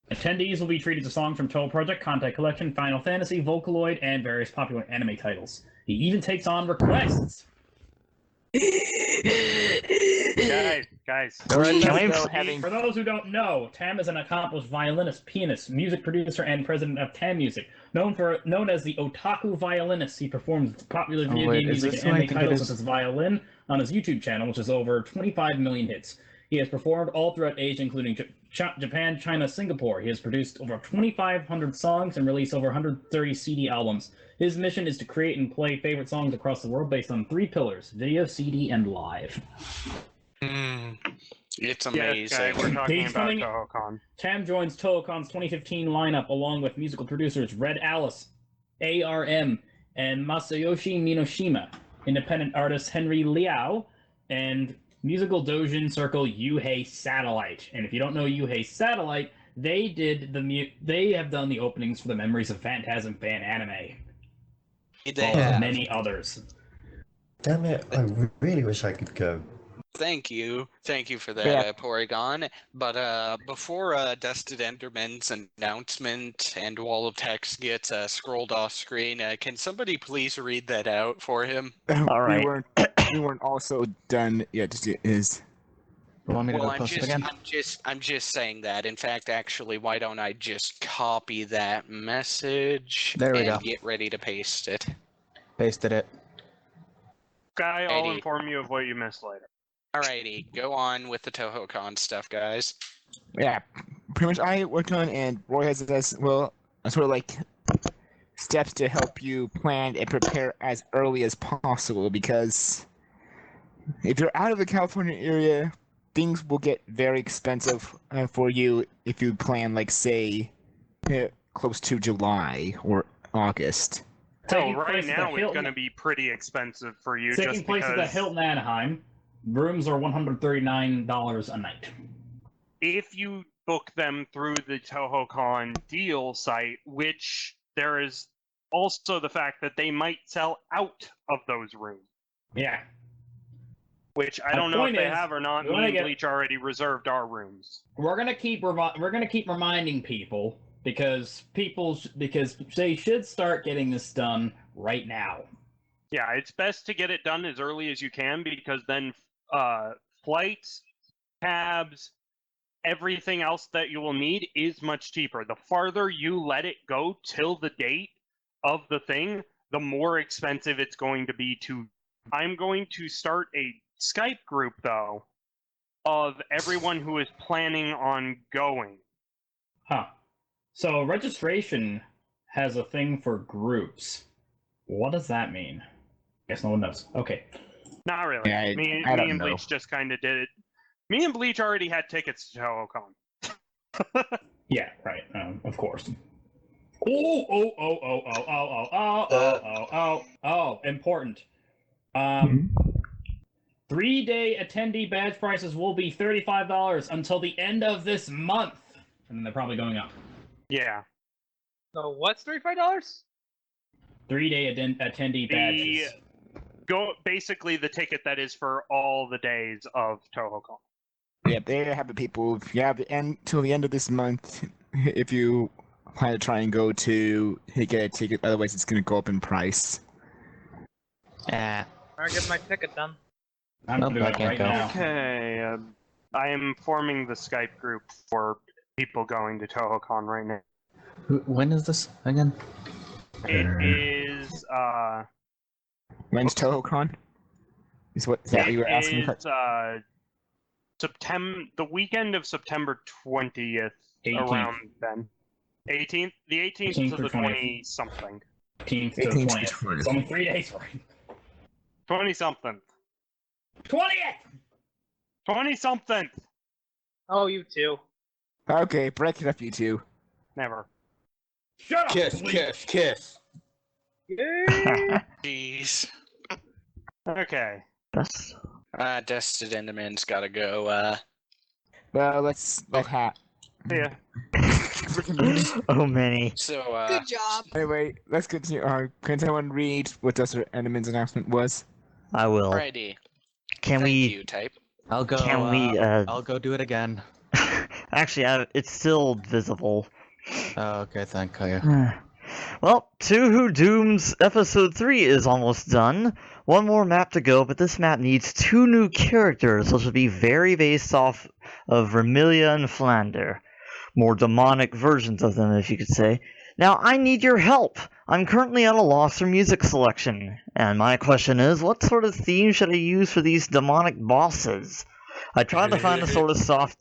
Attendees will be treated to songs from Toll Project, Contact Collection, Final Fantasy, Vocaloid, and various popular anime titles. He even takes on requests. Guys. For those who don't know, Tam is an accomplished violinist, pianist, music producer, and president of Tam Music. Known as the Otaku Violinist, he performs popular video game music and anime titles such as Violin on his YouTube channel, which has over 25 million hits. He has performed all throughout Asia, including Japan, China, Singapore. He has produced over 2,500 songs and released over 130 CD albums. His mission is to create and play favorite songs across the world based on 3 pillars: video, CD, and live. It's amazing. Yes, guys, we're talking about TohoCon. Tam joins TohoCon's 2015 lineup along with musical producers Red Alice, ARM, and Masayoshi Minoshima, independent artist Henry Liao, and musical doujin circle Yuhei Satellite. And if you don't know Yuhei Satellite, they have done the openings for the Memories of Phantasm fan anime. They have. Many others. Damn it, I really wish I could go. Thank you for that, Porygon. But before Dusted Enderman's announcement and Wall of Text gets scrolled off screen, can somebody please read that out for him? All right. We weren't also done yet. I'm just saying that. In fact, actually, why don't I just copy that message and get ready to paste it? Pasted it. Guy, I'll inform you of what you missed later. Alrighty, go on with the TohoCon stuff, guys. Yeah, pretty much I worked on, and Roy has it as well, sort of like steps to help you plan and prepare as early as possible, because if you're out of the California area, things will get very expensive for you if you plan, like, say, close to July or August. So right now it's going to be pretty expensive for you. Taking place at the Hilton Anaheim, rooms are $139 a night. If you book them through the TohoCon deal site, which there is also the fact that they might sell out of those rooms. Yeah. Which I don't know if they have or not. Me and Bleach already reserved our rooms. We're gonna keep reminding people because they should start getting this done right now. Yeah, it's best to get it done as early as you can, because then flights, cabs, everything else that you will need is much cheaper. The farther you let it go till the date of the thing, the more expensive it's going to be to. I'm going to start a Skype group, though, of everyone who is planning on going. Huh. So registration has a thing for groups. What does that mean? Guess no one knows. Okay. Not really. Yeah, me I don't and know. Bleach just kind of did it. Me and Bleach already had tickets to TohoCon. Yeah, right. Of course. Oh, important. 3-day attendee badge prices will be $35 until the end of this month. And then they're probably going up. Yeah. So what's $35? 3-day attendee badges. Basically the ticket that is for all the days of TohoCon. Yeah, they have the people. You have the end till the end of this month if you plan to try and go to get a ticket. Otherwise, it's going to go up in price. I'll get my ticket done. I'm doing it right now. Okay, I am forming the Skype group for people going to TohoCon right now. When is this again? It is, When's TohoCon? Is that what you were asking? the weekend of September 20th, 18th. around then. 18th? The 18th 18th to or the 20th. 20-something. 18th to 18th 20th. to 20th. It's only 3 days for it. 20-something. 20th! 20-something! Oh, you too. Okay, break it up, you two. Never. Shut up! Kiss, kiss, kiss. Jeez. Okay. Dusted Enderman's gotta go. Well, let's let Hat. Yeah. Oh, many. So, Good job. Anyway, let's continue. Can someone read what Dusted Enderman's announcement was? I will. alrighty. Can Thank we? you, Type. I'll go. Can we? I'll go do it again. Actually, it's still visible. Oh, okay, thank you. Well, To Who Dooms Episode 3 is almost done. One more map to go, but this map needs 2 new characters, which will be very based off of Vermilia and Flander. More demonic versions of them, if you could say. Now, I need your help! I'm currently at a loss for music selection, and my question is, what sort of theme should I use for these demonic bosses? I tried to find the sort of stuff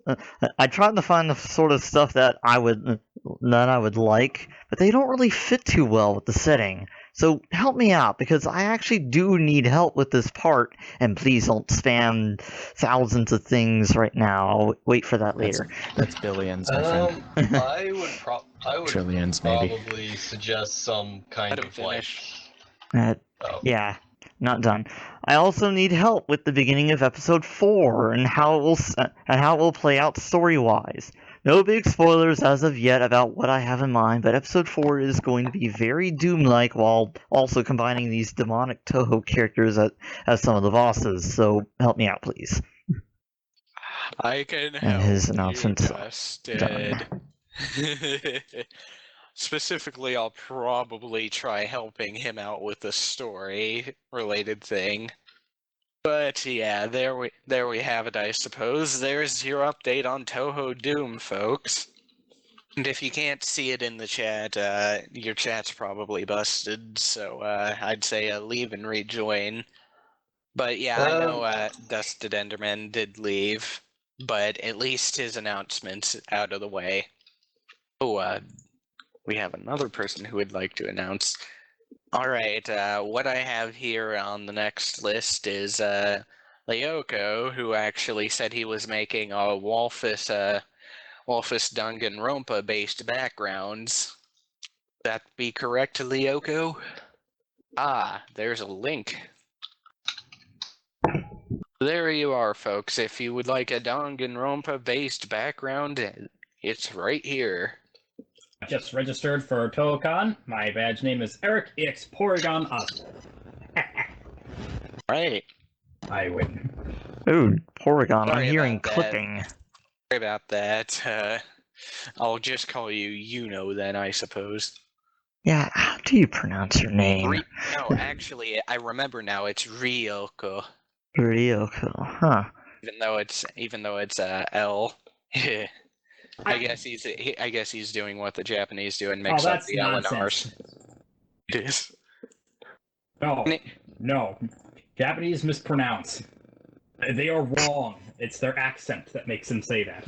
that I would like, but they don't really fit too well with the setting. So help me out, because I actually do need help with this part, and please don't spam thousands of things right now. I'll wait for that later. That's billions, my friend. I would Trillions, maybe. probably suggest some kind of Yeah, not done. I also need help with the beginning of episode 4 and how it will play out story-wise. No big spoilers as of yet about what I have in mind, but episode 4 is going to be very Doom-like while also combining these demonic Toho characters as some of the bosses. So help me out, please. I can help. And his announcement's Dusted. Specifically, I'll probably try helping him out with the story-related thing. But yeah, there we have it, I suppose. There's your update on Toho Doom, folks. And if you can't see it in the chat, your chat's probably busted, so I'd say leave and rejoin. But yeah, I know Dusted Enderman did leave, but at least his announcement's out of the way. Oh, we have another person who would like to announce. Alright, what I have here on the next list is Lyoko, who actually said he was making a Walfus Danganronpa based backgrounds. That be correct, Lyoko? Ah, there's a link. There you are, folks. If you would like a Danganronpa based background, it's right here. Just registered for TohoCon. My badge name is Eric X Porygon Us. Right. I win. Ooh, Porygon, Sorry I'm hearing about that. clipping. Sorry about that. I'll just call you Yuno then, I suppose. Yeah, how do you pronounce your name? No, actually, I remember now. It's Ryoko. Ryoko, huh? Even though it's L. I guess he's doing what the Japanese do and mix up the L and R's. It is. No. Japanese mispronounce. They are wrong. It's their accent that makes them say that.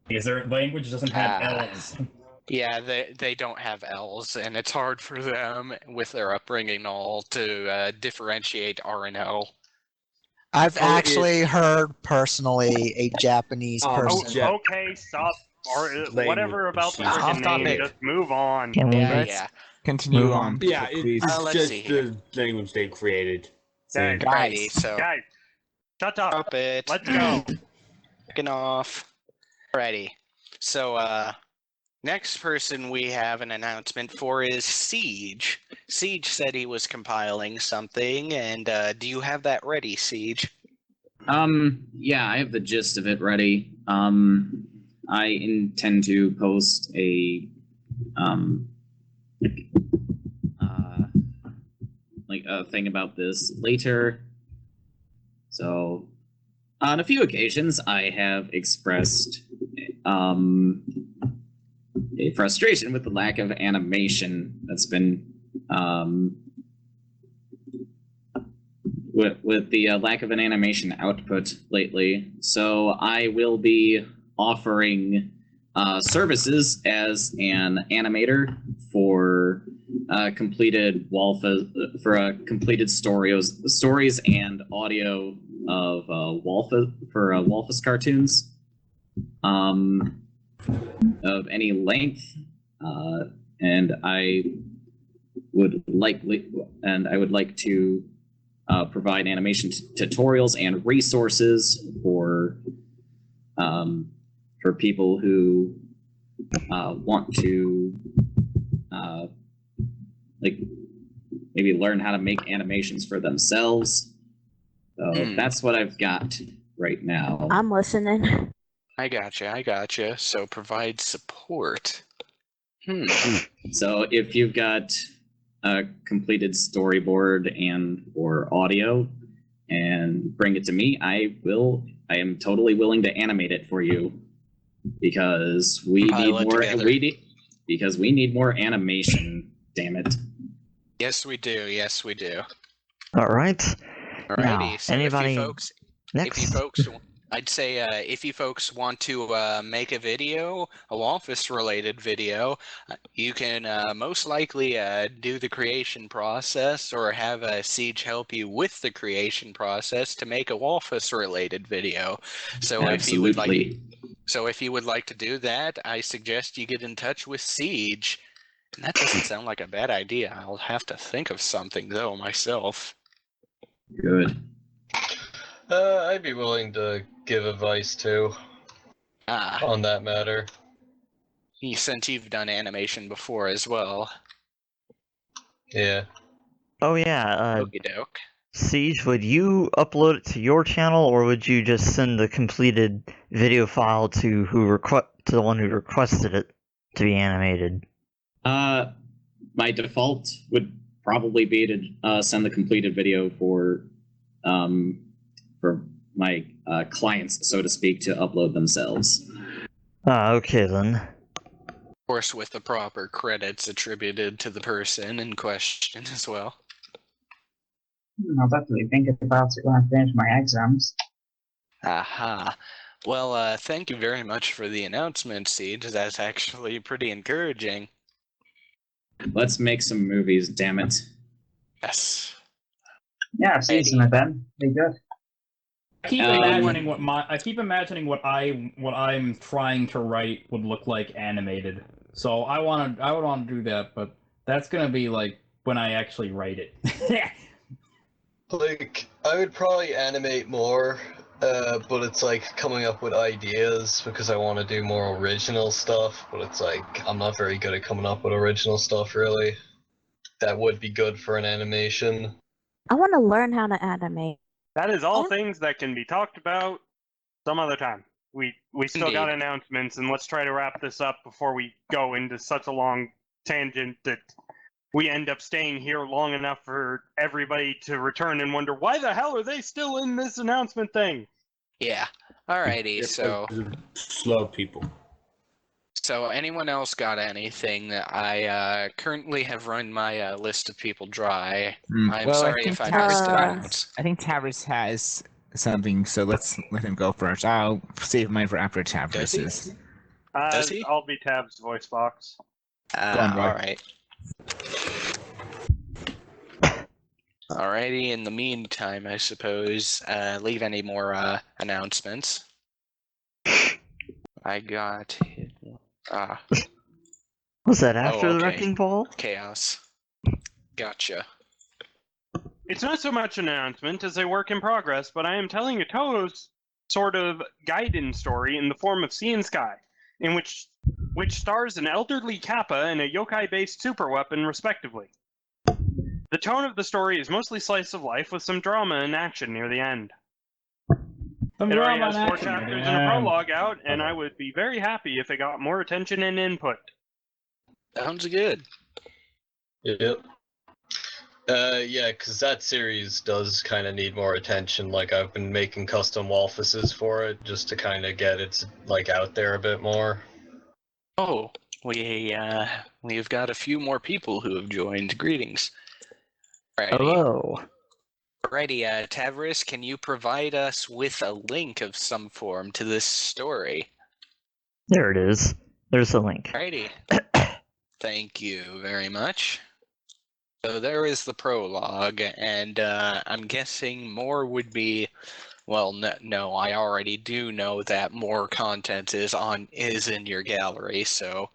Because their language doesn't have L's. Yeah, they don't have L's, and it's hard for them with their upbringing and all to differentiate R and L. I've actually heard personally a Japanese person. Okay, stop. Or whatever about the freaking name. Just move on. Continue on. Yeah, please. it's just the language they created. Guys, shut up. Stop it. Let's go. Fucking off. Alrighty. So, next person we have an announcement for is Siege. Siege said he was compiling something, and do you have that ready, Siege? Yeah, I have the gist of it ready. I intend to post a thing about this later. So, on a few occasions, I have expressed a frustration with the lack of animation that's been with the lack of an animation output lately. So I will be offering services as an animator for completed completed stories and audio of Walfus cartoons of any length, and I would like to provide animation tutorials and resources for people who want to maybe learn how to make animations for themselves. So that's what I've got right now. I'm listening. I gotcha. So provide support. So if you've got a completed storyboard and or audio, and bring it to me, I am totally willing to animate it for you, because we need more animation. Damn it! Yes, we do. All right. Alrighty. Now, So anybody if you folks, I'd say if you folks want to make a video, a Walfus-related video, you can most likely do the creation process, or have Siege help you with the creation process to make a Walfus-related video. So Absolutely. if you would like to do that, I suggest you get in touch with Siege. And that doesn't sound like a bad idea. I'll have to think of something though myself. Good. I'd be willing to give advice too. On that matter. Since you've done animation before as well. Yeah. Oh yeah. Okie doke. Siege, would you upload it to your channel, or would you just send the completed video file to the one who requested it to be animated? My default would probably be to send the completed video for my clients, so to speak, to upload themselves. Okay then. Of course, with the proper credits attributed to the person in question as well. I'll definitely think about it when I finish my exams. Aha. Well, thank you very much for the announcement, Siege. That's actually pretty encouraging. Let's make some movies, damn it. Yes. Yeah, I've seen some of them. They're good. I keep imagining what I'm trying to write would look like animated. So I would want to do that, but that's gonna be like when I actually write it. Like, I would probably animate more, but it's like coming up with ideas, because I want to do more original stuff, but it's like, I'm not very good at coming up with original stuff, really. That would be good for an animation. I want to learn how to animate. That is all things that can be talked about some other time. We still got announcements, and let's try to wrap this up before we go into such a long tangent that we end up staying here long enough for everybody to return and wonder, why the hell are they still in this announcement thing? Yeah. Alrighty, so... Slow people. So anyone else got anything? I currently have run my list of people dry. I'm sorry if I missed it. I think Tavris has something, so let's let him go first. I'll save mine for after Tavris. Does he? I'll be Tab's voice box. Alright. Alrighty, in the meantime, I suppose, leave any more announcements. I got... Was that after the wrecking ball? Chaos. Gotcha. It's not so much an announcement as a work in progress, but I am telling a Toho's sort of Gaiden story in the form of Sea and Sky, in which stars an elderly Kappa and a yokai-based superweapon, respectively. The tone of the story is mostly slice of life, with some drama and action near the end. It already has 4 chapters and a prologue out, and I would be very happy if it got more attention and input. Sounds good. Yep. Yeah, because that series does kind of need more attention. Like, I've been making custom Walfuses for it, just to kind of get it, like, out there a bit more. Oh, we've got a few more people who have joined. Greetings. Alrighty. Hello. Alrighty, Tavris, can you provide us with a link of some form to this story? There it is. There's a link. Alrighty. Thank you very much. So there is the prologue, and I'm guessing more would be. Well, no, I already do know that more content is in your gallery, so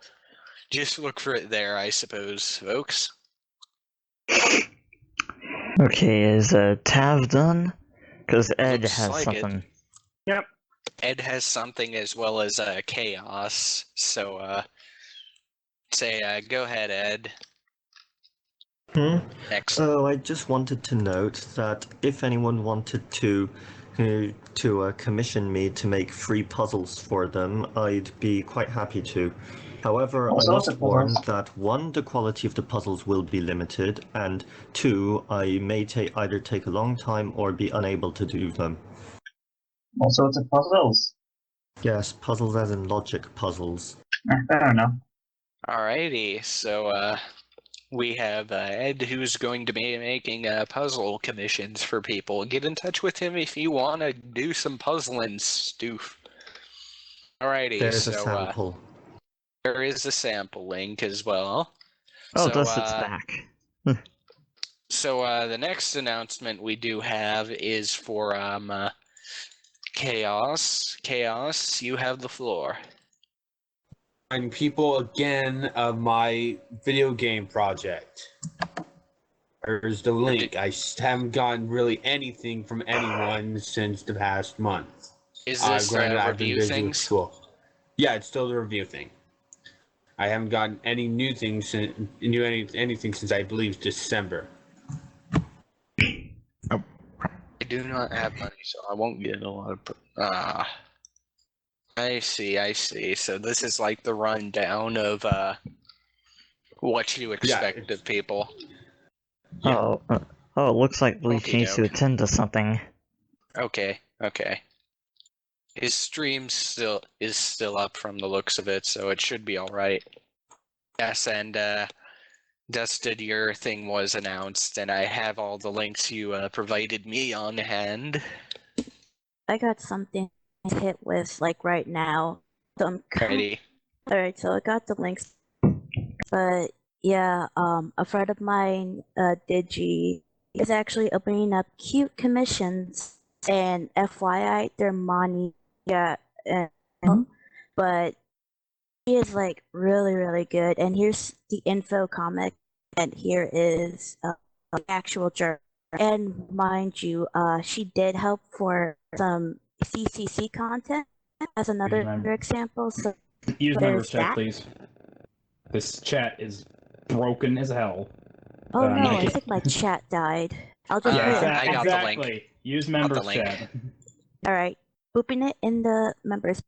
just look for it there, I suppose, folks. Okay, is Tav done? Because Ed Looks has like something. Yep. Ed has something as well as chaos. So go ahead, Ed. Next. Oh, I just wanted to note that if anyone wanted to commission me to make free puzzles for them, I'd be quite happy to. However, All I sorts must of warn puzzles. that 1, the quality of the puzzles will be limited, and 2, I may either take a long time or be unable to do them. All sorts of puzzles. Yes, puzzles as in logic puzzles. Fair enough. Alrighty, so we have Ed, who's going to be making puzzle commissions for people. Get in touch with him if you want to do some puzzling, Stoof. Alrighty, There's a so sample. there is a sample link as well. Oh, so, Dustin's back. So the next announcement we do have is for Chaos. Chaos, you have the floor. And people again of my video game project. There's the link. I haven't gotten really anything from anyone since the past month. Is this granted, I've been review busy things? with school. Yeah, it's still the review thing. I haven't gotten any new things, anything since I believe December. I do not have money, so I won't get a lot of. I see. So this is like the rundown of what you expect of people. Oh, it looks like Bleach needs to attend to something. Okay. His stream is still up from the looks of it, so it should be all right. Yes, and Dusted, your thing was announced, and I have all the links you provided me on hand. I got something to hit with like right now. So I'm Ready. Alright, so I got the links. But yeah, a friend of mine, Digi, is actually opening up cute commissions, and FYI, they're money, but he is like really good. And here's the info comic, and here is actual journal. And mind you, she did help for some CCC content as another example. So Use member there's chat, that. please. This chat is broken as hell. Oh no, I think my chat died. I'll just Yeah, put it in exactly. Use members chat. All right, booping it in the members.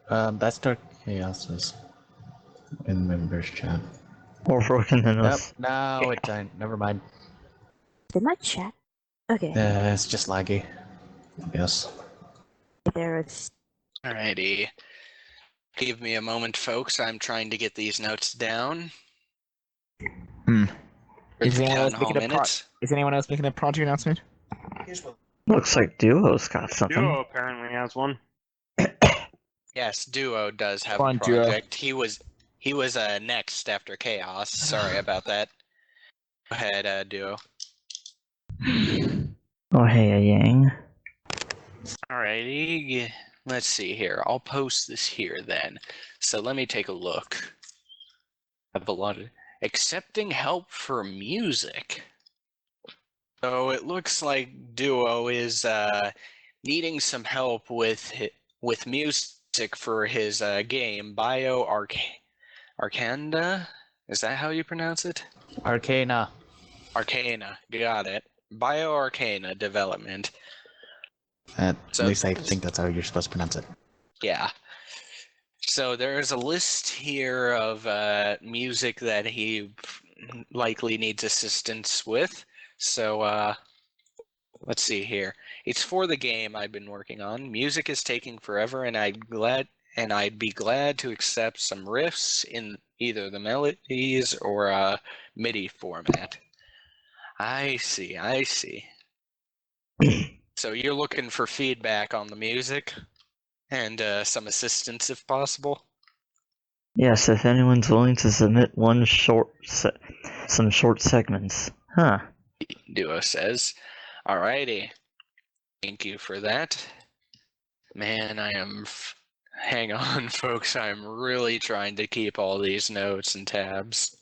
That's Dark Chaos's in members chat. More broken than Nope, us. no, it died. Never mind. Did my chat? Okay. It's just laggy. Yes. There it's. Alrighty. Give me a moment, folks. I'm trying to get these notes down. Is anyone else making minutes. Is anyone else making a project announcement? Looks like Duo's got something. Duo apparently has one. Yes, Duo does have Come a on, Duo. project. He was next after Chaos. Sorry about that. Go ahead, Duo. Oh hey, Yang. Alrighty. Let's see here. I'll post this here then. So let me take a look. I have a lot of accepting help for music. So it looks like Duo is needing some help with music for his game Bio Arcanda. Is that how you pronounce it? Arcana. Arcana. Got it. Bio Arcana development. At least I think that's how you're supposed to pronounce it. Yeah. So there's a list here of music that he likely needs assistance with. So let's see here. It's for the game I've been working on. Music is taking forever, and I'd be glad to accept some riffs in either the melodies or MIDI format. I see. So you're looking for feedback on the music and some assistance if possible. Yes, if anyone's willing to submit some short segments. Huh. Duo says. Alrighty. Thank you for that. Man, hang on, folks. I'm really trying to keep all these notes and tabs.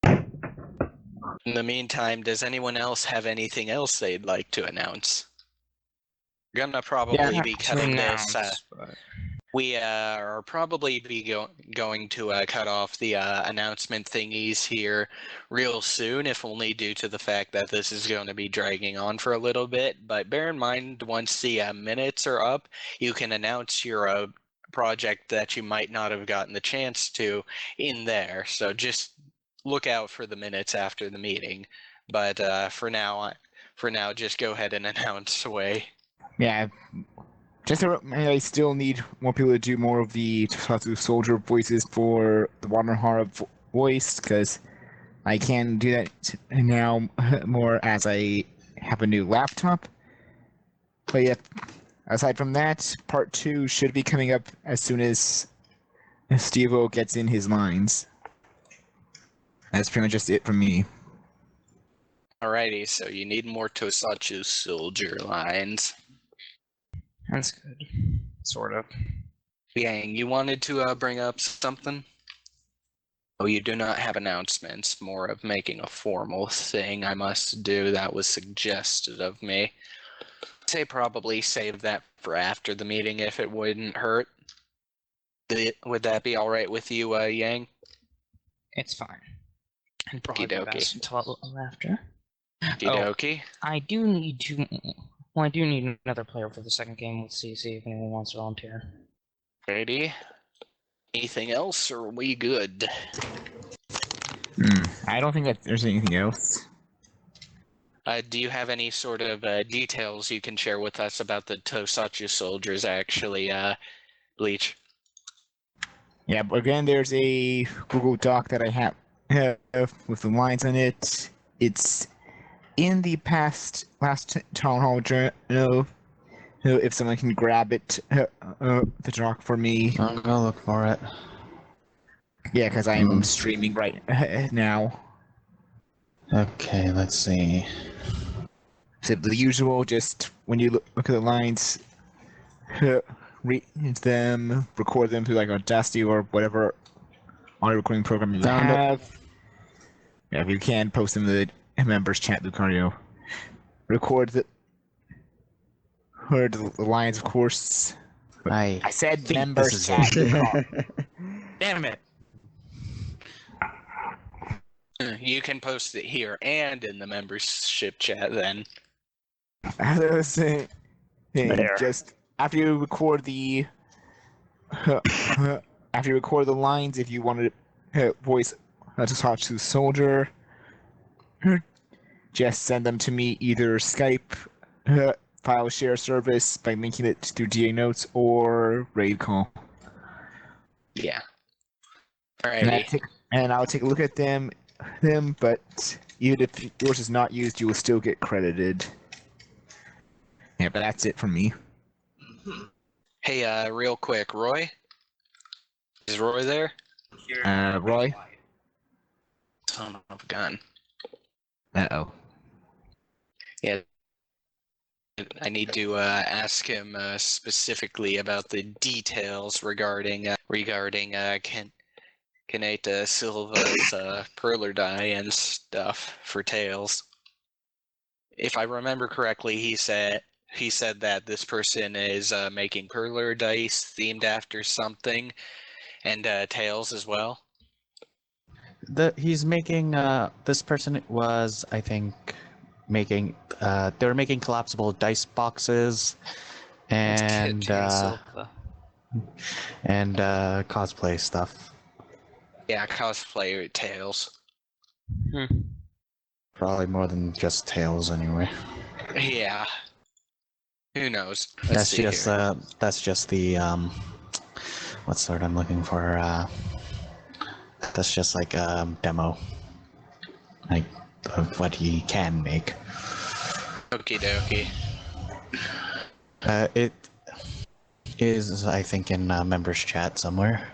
In the meantime, does anyone else have anything else they'd like to announce? We're gonna probably be cutting this. We are probably going to cut off the announcement thingies here real soon, if only due to the fact that this is going to be dragging on for a little bit. But bear in mind, once the minutes are up, you can announce your project that you might not have gotten the chance to in there. So just look out for the minutes after the meeting. But for now, just go ahead and announce away. Yeah. I still need more people to do more of the Tokusatsu soldier voices for the Wanahara voice, because I can do that now more as I have a new laptop. But yeah, aside from that, part 2 should be coming up as soon as Steve-O gets in his lines. That's pretty much just it from me. Alrighty, so you need more Tokusatsu soldier lines. That's good. Sort of. Yang, you wanted to bring up something? Oh, you do not have announcements. More of making a formal thing I must do. That was suggested of me. Say probably save that for after the meeting if it wouldn't hurt. Would that be alright with you, Yang? It's fine. And probably best until a little after. Okie-dokie. I do need to... Well, I do need another player for the second game. Let's see if anyone wants to volunteer. Ready? Anything else, or are we good? I don't think that there's anything else. Do you have any sort of details you can share with us about the Tokusatsu soldiers actually, Bleach? Yeah, but again, there's a Google Doc that I have with the lines on it. It's in the last Town Hall journal. If someone can grab it, the doc for me. I'll go look for it. Yeah, because I'm streaming right now. Okay, let's see. So the usual, just when you look at the lines, read them, record them through like Audacity or whatever audio recording program you have. Yeah, if you can, post them in the members chat, Lucario. Record the lines, of course. I said members chat. Damn it. You can post it here and in the membership chat then. As I was saying, just after you record the lines, if you want to voice to talk to the soldier, just send them to me either Skype file share service by linking it through DA notes or raid call. Yeah. Alrighty. And I'll take a look at them, but even if yours is not used, you will still get credited. Yeah, but that's it from me. Hey, real quick, Roy? Is Roy there? Roy? Son of a gun. Uh-oh. Yeah. I need to ask him specifically about the details regarding Kaneta Silva's perler dye and stuff for Tails. If I remember correctly, he said that this person is making perler dice themed after something, and Tails as well. He's making. This person was, I think, making. They were making collapsible dice boxes, and cosplay stuff. Yeah, cosplay Tails. Probably more than just Tails, anyway. Yeah. Who knows? That's just the what's the word I'm looking for? That's just like a demo, like of what he can make. Okie dokie. It is, I think, in members chat somewhere.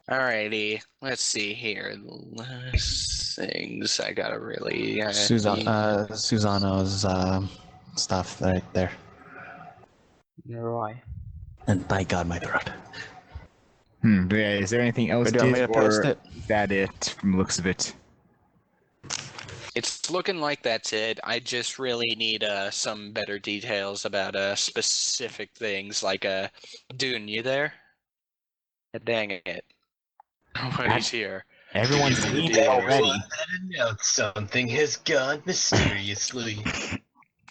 Alrighty, let's see here. Last things I gotta really. Susano's stuff right there. Right. And by God, my throat. But yeah, is there anything else, Do you want me to post it? is that it from the looks of it? It's looking like that's it. I just really need some better details about specific things like Dune, you there? Dang it. Nobody's here. Everyone's Give me the leaving details. already. Something has gone mysteriously.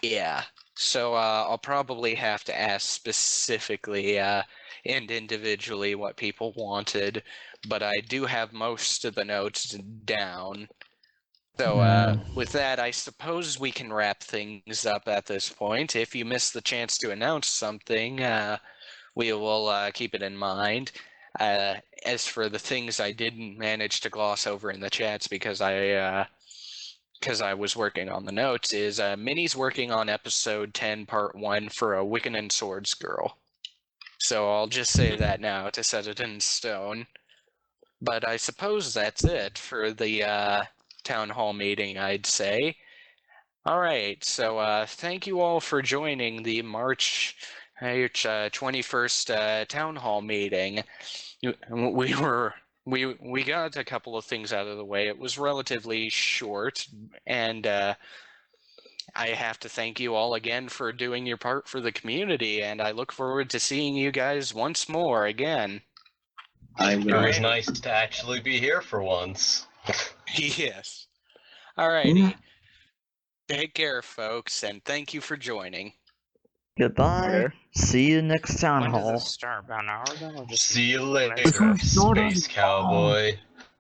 Yeah. So I'll probably have to ask specifically and individually what people wanted, but I do have most of the notes down. So with that, I suppose we can wrap things up at this point. If you missed the chance to announce something, we will keep it in mind. As for the things I didn't manage to gloss over in the chats because I was working on the notes, is Minnie's working on episode 10, part 1 for a Wiccan and Swords girl. So I'll just say that now to set it in stone. But I suppose that's it for the town hall meeting, I'd say. All right, so thank you all for joining the March 21st town hall meeting. We got a couple of things out of the way. It was relatively short, and I have to thank you all again for doing your part for the community, and I look forward to seeing you guys once more again. It was nice to actually be here for once. Yes. Alrighty. Take care, folks, and thank you for joining. Goodbye. See you next town When does hall. this start? About an hour ago? Or just See you later, Space Cowboy.